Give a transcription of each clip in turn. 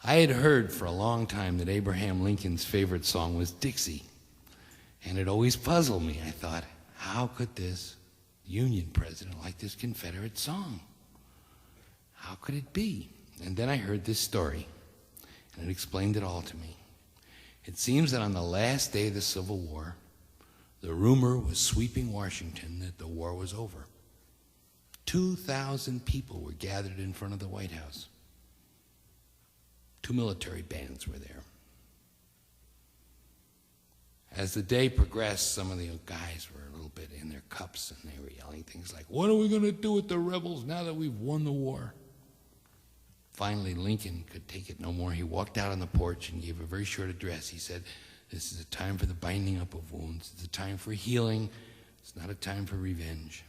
I had heard for a long time that Abraham Lincoln's favorite song was Dixie, and it always puzzled me. I thought, how could this Union president like this Confederate song? How could it be? And then I heard this story, and it explained it all to me. It seems that on the last day of the Civil War, the rumor was sweeping Washington that the war was over. 2,000 people were gathered in front of the White House. 2 military bands were there. As the day progressed, some of the guys were a little bit in their cups, and they were yelling things like, "What are we going to do with the rebels now that we've won the war?" Finally, Lincoln could take it no more. He walked out on the porch and gave a very short address. He said, "This is a time for the binding up of wounds. It's a time for healing. It's not a time for revenge.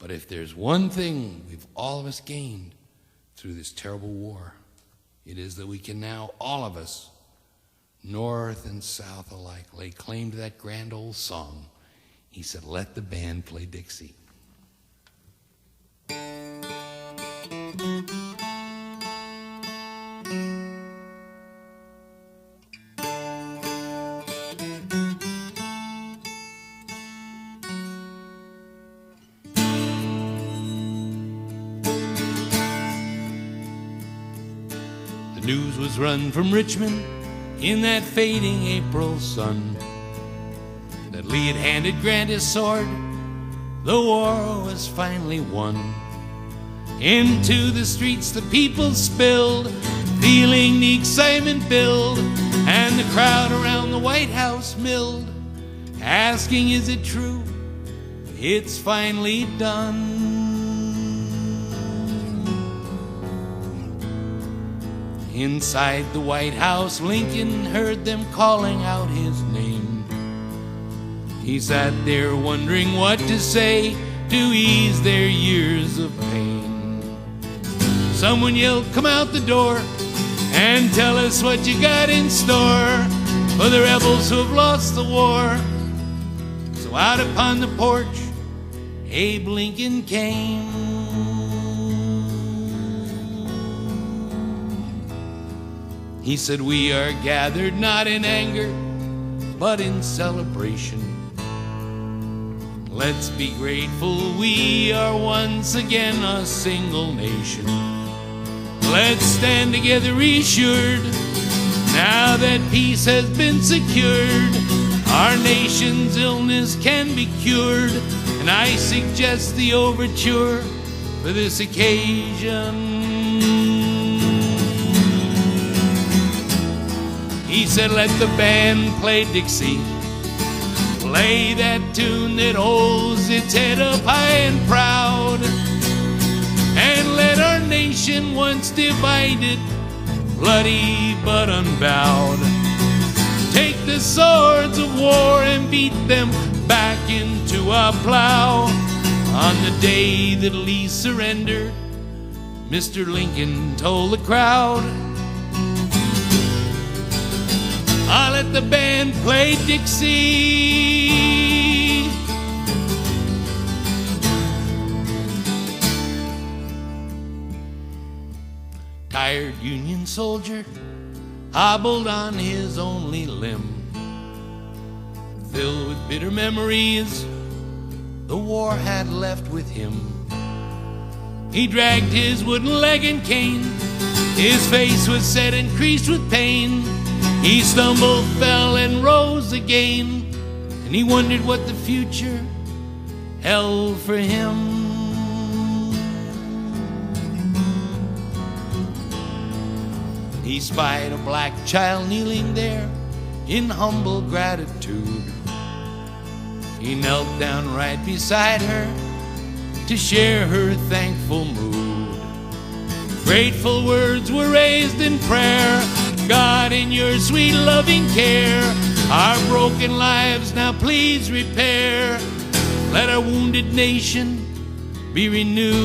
But if there's one thing we've all of us gained through this terrible war, it is that we can now, all of us, North and South alike, lay claim to that grand old song." He said, "Let the band play Dixie." The news was run from Richmond in that fading April sun that Lee had handed Grant his sword. The war was finally won. Into the streets the people spilled, feeling the excitement build, and the crowd around the White House milled, asking, "Is it true? It's finally done." Inside the White House, Lincoln heard them calling out his name. He sat there wondering what to say to ease their years of pain. Someone yelled, "Come out the door and tell us what you got in store for the rebels who have lost the war." So out upon the porch, Abe Lincoln came. He said, "We are gathered not in anger, but in celebration. Let's be grateful we are once again a single nation. Let's stand together reassured, now that peace has been secured. Our nation's illness can be cured, and I suggest the overture for this occasion." He said, "Let the band play Dixie, play that tune that holds its head up high and proud, and let our nation once divided, bloody but unbowed, take the swords of war and beat them back into our plow." On the day that Lee surrendered, Mr. Lincoln told the crowd, "I let the band play Dixie." Tired Union soldier hobbled on his only limb, filled with bitter memories the war had left with him. He dragged his wooden leg and cane, his face was set and creased with pain. He stumbled, fell, and rose again, and he wondered what the future held for him. He spied a black child kneeling there in humble gratitude. He knelt down right beside her to share her thankful mood. Grateful words were raised in prayer. "God, in your sweet loving care, our broken lives now please repair. Let our wounded nation be renewed.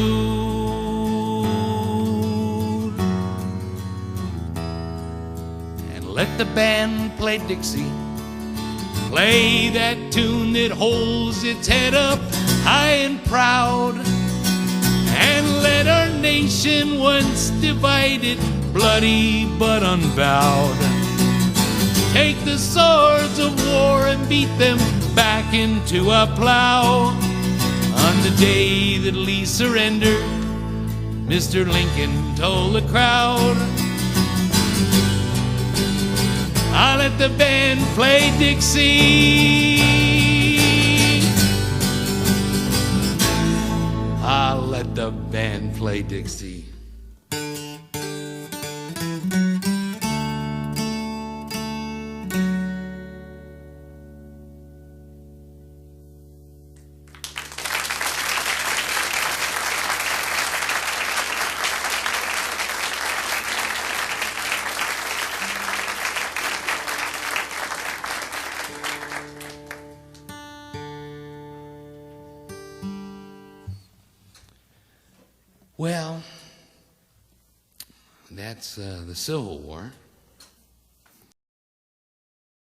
And let the band play Dixie, play that tune that holds its head up high and proud, and let our nation once divided, bloody but unbowed. Take the swords of war and beat them back into a plow. On the day that Lee surrendered, Mr. Lincoln told the crowd, I'll let the band play Dixie. I'll let the band play Dixie. Well, that's the Civil War.